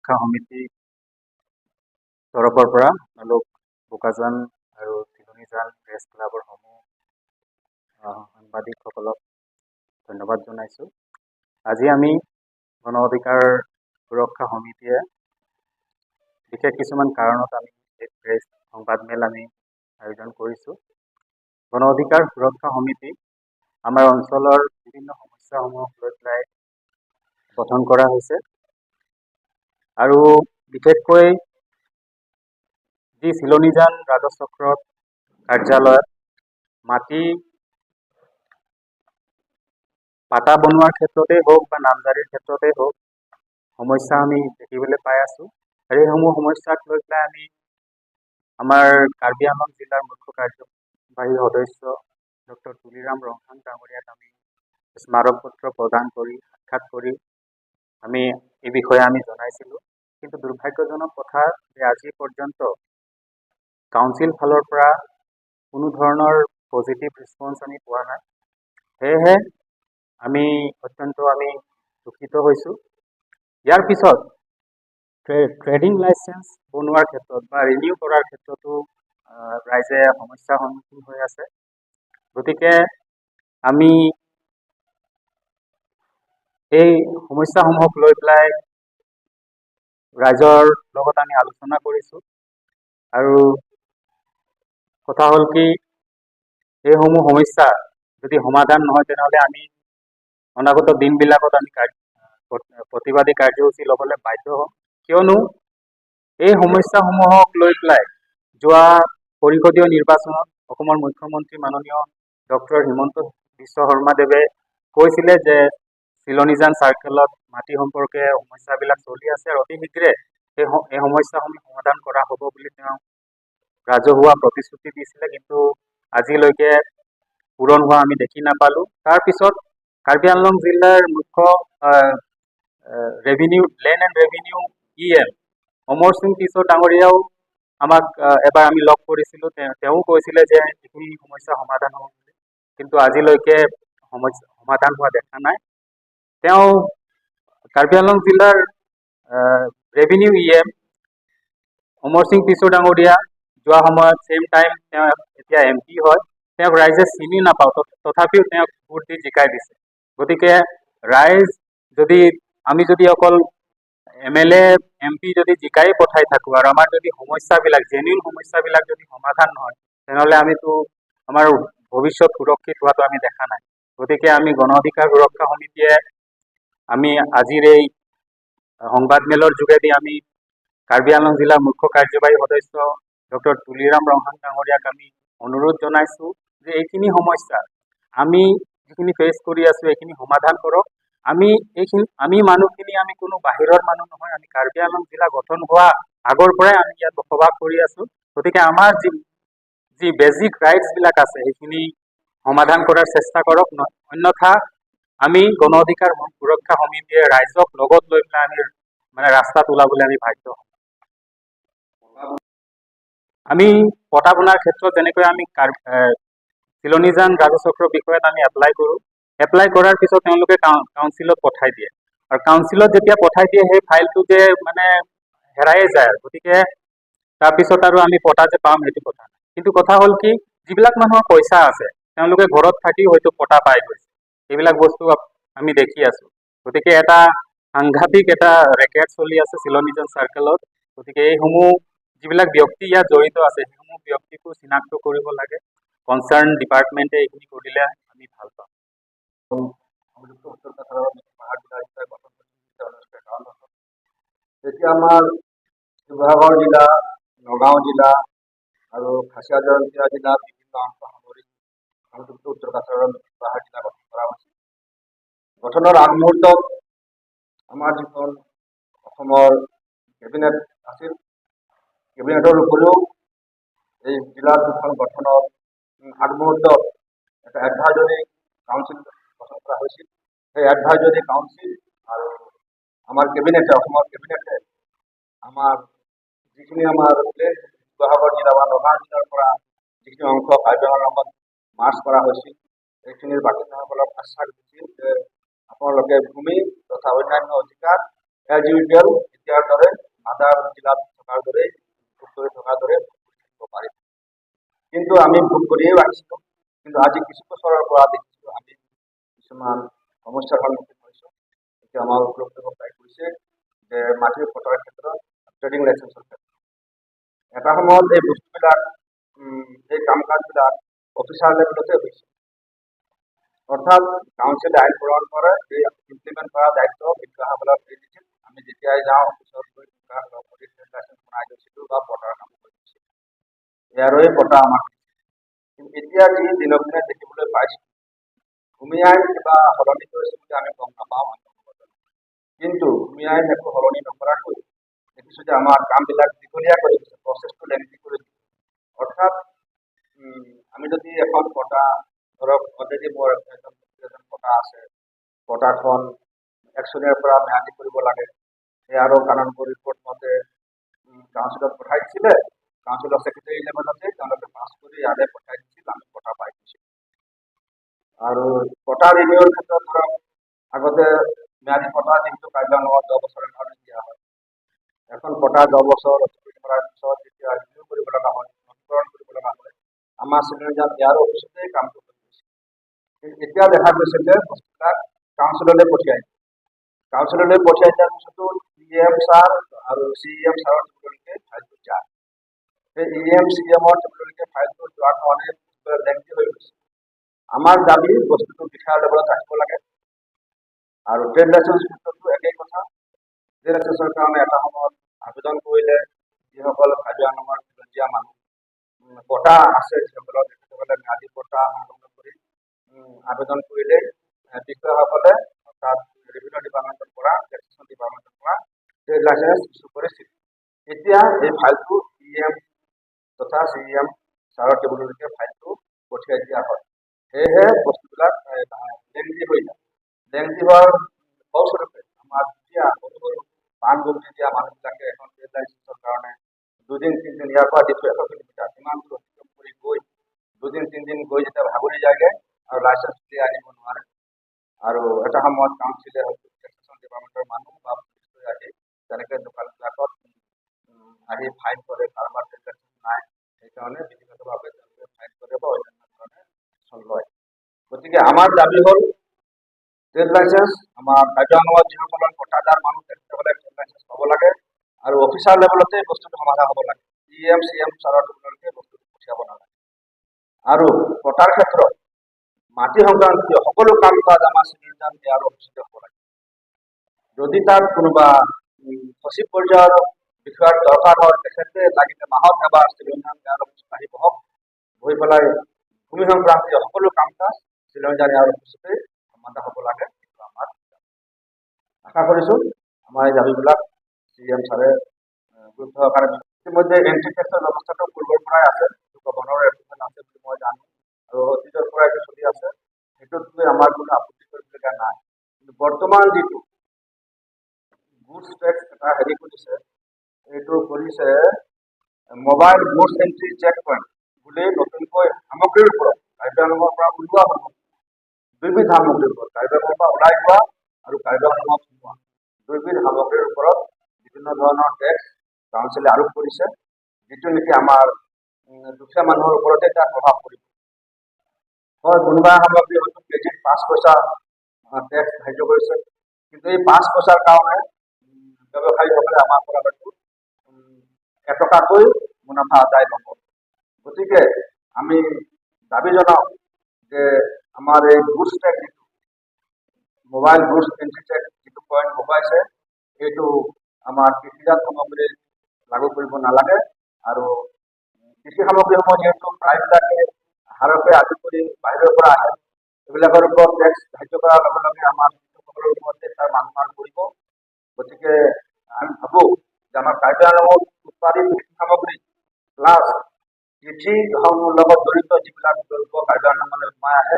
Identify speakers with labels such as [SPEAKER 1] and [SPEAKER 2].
[SPEAKER 1] সুৰক্ষা সমিতি তৰফৰ পৰা আপোনালোক বোকাজান আৰু তিলনীজান প্ৰেছ ক্লাবৰ সাংবাদিকসকলক ধন্যবাদ জনাইছোঁ। আজি আমি গণ অধিকাৰ সুৰক্ষা সমিতিয়ে বিশেষ কিছুমান কাৰণত আমি এই প্ৰেছ সংবাদমেল আমি আয়োজন কৰিছোঁ। গণ অধিকাৰ সুৰক্ষা সমিতি আমাৰ অঞ্চলৰ বিভিন্ন সমস্যাসমূহক লৈ পেলাই গঠন কৰা হৈছে আৰু বিশেষকৈ যি চিলনীজান ৰাজচক্ৰত কাৰ্যালয়ত মাটি পাটা বনোৱাৰ ক্ষেত্ৰতেই হওক বা নামজাৰিৰ ক্ষেত্ৰতেই হওক সমস্যা আমি দেখিবলৈ পাই আছোঁ। আৰু এইসমূহ সমস্যাক লৈ পেলাই আমি আমাৰ কাৰ্বি আংলং জিলাৰ মুখ্য কাৰ্যবাহী সদস্য ডক্টৰ তুলিৰাম ৰংহাং ডাঙৰীয়াক আমি স্মাৰক পত্ৰ প্ৰদান কৰি সাক্ষাৎ কৰি আমি এই বিষয়ে আমি জনাইছিলোঁ। কিন্তু দুৰ্ভাগ্যজনক কথা যে আজি পৰ্যন্ত কাউন্সিল ফালৰ পৰা কোনো ধৰণৰ পজিটিভ ৰেছপন্স আমি পোৱা নাই। সেয়েহে আমি অত্যন্ত দুখিত হৈছোঁ। ইয়াৰ পিছত ট্ৰেডিং লাইচেন্স বনোৱাৰ ক্ষেত্ৰত বা ৰিনিউ কৰাৰ ক্ষেত্ৰতো ৰাইজে সমস্যাৰ সন্মুখীন হৈ আছে। গতিকে আমি এই সমস্যাসমূহক লৈ পেলাই ৰাইজৰ লগত আমি আলোচনা কৰিছোঁ আৰু কথা হ'ল কি এইসমূহ সমস্যা যদি সমাধান নহয় তেনেহ'লে আমি অনাগত দিনবিলাকত আমি প্ৰতিবাদী কাৰ্যসূচী ল'বলৈ বাধ্য হ'ম। কিয়নো এই সমস্যাসমূহক লৈ পেলাই যোৱা পৰিষদীয় নিৰ্বাচনত অসমৰ মুখ্যমন্ত্ৰী মাননীয় ডক্টৰ হিমন্ত বিশ্ব শৰ্মাদেৱে কৈছিলে যে চিলনীজান চাৰ্কেলত মাটি সম্পৰ্কে সমস্যাবিলাক চলি আছে আৰু অতি শীঘ্ৰে এই সমস্যাসমূহ সমাধান কৰা হ'ব বুলি তেওঁ ৰাজহুৱা প্ৰতিশ্ৰুতি দিছিলে, কিন্তু আজিলৈকে পূৰণ হোৱা আমি দেখি নাপালোঁ। তাৰপিছত কাৰ্বি আংলং জিলাৰ মুখ্য লেণ্ড এণ্ড ৰেভিনিউ EM অমৰ সিং কিশোৰ ডাঙৰীয়াও আমাক এবাৰ আমি লগ কৰিছিলোঁ। তেওঁ কৈছিলে যে এইখিনি সমস্যা সমাধান হ'ব বুলি, কিন্তু আজিলৈকে সমাধান হোৱা দেখা নাই। তেওঁ কাৰ্বি আংলং জিলাৰ ৰেভিনিউ EM অমৰ সিং কিশোৰ ডাঙৰীয়া যোৱা সময়ত ছেইম টাইম তেওঁ এতিয়া MP হয়। তেওঁক ৰাইজে চিনি নাপাওঁ, তথাপিও তেওঁক ভোট দি জিকাই দিছে। গতিকে ৰাইজ আমি যদি অকল MLA MP যদি জিকাই পঠাই থাকোঁ আৰু আমাৰ যদি সমস্যাবিলাক জেনুইন সমস্যাবিলাক যদি সমাধান নহয় তেনেহ'লে আমিতো আমাৰ ভৱিষ্যত সুৰক্ষিত হোৱাটো আমি দেখা নাই। গতিকে আমি গণ অধিকাৰ সুৰক্ষা সমিতিয়ে আমি আজিৰ এই সংবাদমেলৰ যোগেদি আমি কাৰ্বি আংলং জিলাৰ মুখ্য কাৰ্যবাহী সদস্য ডক্টৰ তুলিৰাম ৰংহাং ডাঙৰীয়াক আমি অনুৰোধ জনাইছোঁ যে এইখিনি সমস্যা আমি যিখিনি ফেচ কৰি আছোঁ এইখিনি সমাধান কৰক। আমি মানুহখিনি আমি কোনো বাহিৰৰ মানুহ নহয়, আমি কাৰ্বি আংলং জিলা গঠন হোৱা আগৰ পৰাই আমি ইয়াত বসবাস কৰি আছোঁ। গতিকে আমাৰ যি বেজিক ৰাইটছবিলাক আছে সেইখিনি সমাধান কৰাৰ চেষ্টা কৰক, অন্যথা আমি গণ অধিকাৰ সুৰক্ষা সমিতিয়ে ৰাইজক লগত লৈ পেলাই আমি ৰাস্তাত ওলাবলৈ আমি বাধ্য হ'ম। আমি পটা বনোৱাৰ ক্ষেত্ৰত যেনেকৈ আমি চিলনীজান ৰাজচক্ৰৰ বিষয়ত আমি এপ্লাই কৰাৰ পিছত তেওঁলোকে কাউন্সিলত পঠাই দিয়ে আৰু কাউন্সিলত যেতিয়া পঠাই দিয়ে সেই ফাইলটো যে হেৰায়ে যায়। গতিকে তাৰপিছত আৰু আমি পটা যে পাম সেইটো কথা নাই। কিন্তু কথা হ'ল কি যিবিলাক মানুহৰ পইচা আছে তেওঁলোকে ঘৰত থাকি হয়তো পটা পাই গৈছে, এইবিলাক বস্তু আমি দেখি আছোঁ। গতিকে এটা সাংঘাতিক এটা ৰেকেট চলি আছে চিলনীজান চাৰ্কেলত। গতিকে এইসমূহ যিবিলাক ব্যক্তি ইয়াত জড়িত আছে সেইসমূহ ব্যক্তিকো চিনাক্ত কৰিব লাগে। কনচাৰ্ণ ডিপাৰ্টমেণ্টে এইখিনি কৰিলে আমি ভাল পাম।
[SPEAKER 2] এতিয়া আমাৰ শিৱসাগৰ জিলা, নগাঁও জিলা আৰু খাচীয়া জয়ন্তীয়া জিলাৰ বিভিন্ন অংশ সামৰি সংযুক্ত উত্তৰ কাছাৰৰ পাহাৰ জিলা গঠন কৰা হৈছিল। গঠনৰ আগমুহূৰ্তত আমাৰ যিখন অসমৰ কেবিনেট আছিল, কেবিনেটৰ উপৰিও এই জিলাৰ দুখন গঠনৰ আগমুহূৰ্তত এটা এডভাইজৰী কাউন্সিল গঠন কৰা হৈছিল। সেই এডভাইজৰী কাউন্সিল আৰু আমাৰ কেবিনেটে অসমৰ কেবিনেটে আমাৰ যিখিনি আমাৰ শিৱসাগৰ জিলা বা নগাঁও জিলাৰ পৰা যিখিনি অংশ কাৰ্যালয়ৰ লগত মাৰ্চ কৰা হৈছিল এইখিনিৰ বাসিন্দাসকলক আশ্বাস দিছিল যে আপোনালোকে ভূমি তথা অন্যান্য অধিকাৰ এজ ইউজুৱেল এতিয়াৰ দৰে আদাৰ জিলাত থকাৰ দৰে উত্তৰে থকাৰ দৰে থাকিব পাৰিম। কিন্তু আমি ভোট কৰিয়েই আহিছিলোঁ। কিন্তু আজি কিছু বছৰৰ পৰা দেখিছোঁ আমি কিছুমান সমস্যাৰ সন্মুখীন হৈছোঁ। এতিয়া আমাৰ উপলব্ধ প্ৰায় কৰিছে যে মাটিৰ পট্টাৰ ক্ষেত্ৰত ট্ৰেডিং লাইচেন্সৰ ক্ষেত্ৰত এটা সময়ত এই বস্তুবিলাক এই কাম কাজবিলাক অফিচাৰ লেভেলতে হৈছিল। অৰ্থাৎ কাউন্সিলে আইন প্ৰণয়ন কৰে, এই ইমপ্লিমেণ্ট কৰা দায়িত্ব বিষয়াসকলক দি দিছিল। আমি যেতিয়াই যাওঁ অফিচত গৈ ট্ৰেড লাইচেন্স বনাই লৈছিলোঁ বা পটাৰ কাম কৰি দিছিলোঁ। ইয়াৰে পটা আমাৰ কিন্তু এতিয়া যি দিনক দিনে দেখিবলৈ পাইছোঁ, ভূমি আইন কিবা সলনি কৰিছে বুলি আমি গম নাপাওঁ। কিন্তু ভূমি আইন একো সলনি নকৰাকৈ দেখিছোঁ যে আমাৰ কামবিলাক দীঘলীয়া কৰি দিছে, প্ৰচেছটো লেংথি কৰি দিছে। অৰ্থাৎ আমি যদি এখন পটা ধৰক অলৰেডি মোৰ এজন পটা আছে, পটাখন 1 চনৰ পৰা ম্যাদি কৰিব লাগে। আৰু কানুনগো ৰিপৰ্ট মতে কাউন্সিলত পঠাই দিছিলে, কাউন্সিলৰ ছেক্ৰেটাৰী লেভেলতে তেওঁলোকে পাছ কৰি ইয়ালৈ পঠাই দিছিল, আমি পটা পাই দিছিলোঁ। আৰু পটা ৰিনিউৰ ক্ষেত্ৰত ধৰক আগতে ম্যাদি পটা যিটো কাৰ্যালয়ত 10 বছৰৰ কাৰণে দিয়া হয়, এখন পটা 10 বছৰ অতিক্ৰম কৰাৰ পিছত যেতিয়া ৰিনিউ কৰিব লগা হয়, নথিকৰণ কৰিব লগা হয়, আমাৰ চিনিয়ৰজন ইয়াৰ অফিচতেই কাম কৰিব গৈছে। কিন্তু এতিয়া দেখা গৈছে যে বস্তুবিলাক কাউন্সিললৈ পঠিয়াই দিয়াৰ পিছতো EM ছাৰ আৰু CEM ছাৰৰ তেওঁলোকে ফাইলটো যায়। সেই EM CEMৰ তেওঁলোকে ফাইলটো যোৱাৰ কাৰণে লেংথি হৈ গৈছে। আমাৰ দাবী বস্তুটো বিষয়া লেভেলত ৰাখিব লাগে। আৰু ট্ৰেড লাইচেন্স ক্ষেত্ৰতো একেই কথা। ট্ৰেড লাইচেন্সৰ কাৰণে এটা সময়ত আবেদন কৰিলে যিসকল কাৰ্যালয়ৰ খিলঞ্জীয়া মানুহ পটা আছে, তেখেতসকলে ম্যাদি পটা সংগ্ৰহ কৰি আবেদন কৰিলে বিষয়াসকলে অৰ্থাৎ ৰেভিনিউ ডিপাৰ্টমেণ্টৰ পৰা, টেক্সেশ্যন ডিপাৰ্টমেণ্টৰ পৰা ট্ৰেড লাইচেন্স ইছ্যু কৰিছিল। এতিয়া এই ফাইলটো EM তথা CEM ছাৰৰ টেবুললৈকে ফাইলটো পঠিয়াই দিয়া হয়। সেয়েহে বস্তুবিলাক লেংথি হৈ যায়। লেংথি হোৱাৰ ফলস্বৰূপে আমাৰ দুখীয়া সৰু সৰু পাণ বগৰী দিয়া মানুহবিলাকে এখন ট্ৰেড লাইচেন্সৰ কাৰণে 2 দিন 3 দিন ইয়াৰ পৰা 100 কিলোমিটাৰ ইমান দূৰ অতিক্ৰম কৰি গৈ 2 দিন 3 দিন গৈ যেতিয়া ভাগৰি যায়গৈ আৰু লাইচেন্স উলিয়াই আনিব নোৱাৰে। আৰু এটা সময়ত কাউন্সিলে হয়তো টেক্সেশ্যন ডিপাৰ্টমেণ্টৰ মানুহ বা পুলিচ লৈ আহি তেনেকৈ দোকানবিলাকত আহি ফাইন কৰে, কাৰোবাৰ ট্ৰেড লাইচেন্স নাই, সেইকাৰণে ব্যক্তিগতভাৱে তেওঁলোকে ফাইন কৰে বা অন্যান্য ধৰণে একশ্যন লয়। গতিকে আমাৰ দাবী হ'ল ট্ৰেড লাইচেন্স আমাৰ কাৰ্যালয়ত যিসকলৰ পটাদাৰ মানুহ তেখেতসকলে ট্ৰেড লাইচেন্স পাব লাগে আৰু অফিচাৰ লেভেলতে বস্তুটো সমাধান হ'ব লাগে। EM CEM ছাৰৰ টেবুললৈকে বস্তুটো পঠিয়াব নালাগে। আৰু পটাৰ ক্ষেত্ৰত মাটি সংক্ৰান্তীয় সকলো কাম কাজ আমাৰ চিভিলজন ইয়াৰ অফিচতে হ'ব লাগে। যদি তাত কোনোবা সচিব পৰ্যায়ৰ বিষয়ৰ দৰকাৰ হয়, তেখেতে লাগিলে মাহত এবাৰ চিভিলজন ইয়াৰ অফিচত আহি বহি পেলাই ভূমি সংক্ৰান্তীয় সকলো কাম কাজ চিভিলজন ইয়াৰ অফিচতে সমাধান হ'ব লাগে। আমাৰ আশা কৰিছোঁ আমাৰ এই দাবীবিলাক CM ছাৰে গুৰুত্ব সহকাৰে ইতিমধ্যে এন্ট্ৰি টেক্সৰ ব্যৱস্থাটো পূৰ্বৰ পৰাই আছে, গভৰ্ণৰৰ এপ্ৰুভেল আছে বুলি মই জানো আৰু অতীতৰ পৰা এইটো চলি আছে। সেইটোত আমাৰ কোনো আপত্তি কৰিবলগীয়া নাই। কিন্তু বৰ্তমান যিটো গুডছ টেক্স এটা হেৰি কৰিছে, এইটো কৰিছে mobile goods entry check point বুলি নতুনকৈ সামগ্ৰীৰ ওপৰত কাৰ্যালয়ৰ পৰা ওলোৱা হ'ব। দুইবিধ সামগ্ৰীৰ ওপৰত কাৰ্যালয়ৰ পৰা ওলাই যোৱা আৰু কাৰ্যালয়ত সোমোৱা দুইবিধ সামগ্ৰীৰ ওপৰত বিভিন্ন ধৰণৰ টেক্স কাউন্সিলে আৰোপ কৰিছে, যিটো নেকি আমাৰ দুখীয়া মানুহৰ ওপৰতে এটা প্ৰভাৱ পৰিব। হয়, কোনোবা সামগ্ৰী হয়তো কেজিত 5 পইচা টেক্স ধাৰ্য কৰিছে, কিন্তু এই 5 পইচাৰ কাৰণে ব্যৱসায়ীসকলে আমাৰ পৰা হয়তো 1 টকাকৈ মুনাফা আদায় নকৰে। গতিকে আমি দাবী জনাওঁ যে আমাৰ এই গুডছ টেক্স যিটো মোবাইল গুডছ এন্ট্ৰি টেক্স যিটো পইণ্ট বহুৱাইছে, এইটো আমাৰ কৃষিজাত সামগ্ৰী লাগু কৰিব নালাগে। আৰু কৃষি সামগ্ৰীসমূহ যিহেতু প্ৰায়বিলাকে হাৰকে আদি কৰি বাহিৰৰ পৰা আহে, এইবিলাকৰ ওপৰত টেক্স ধাৰ্য কৰাৰ লগে লগে আমাৰ কৃষকসকলৰ ওপৰতে তাৰ মানুহমান পৰিব। গতিকে আমি ভাবোঁ যে আমাৰ কাৰ্যালয়ত উৎপাদিত কৃষি সামগ্ৰী প্লাছ কৃষি লগত জড়িত যিবিলাক দ্ৰব্য কাৰ্যালয়লৈ সোমাই আহে,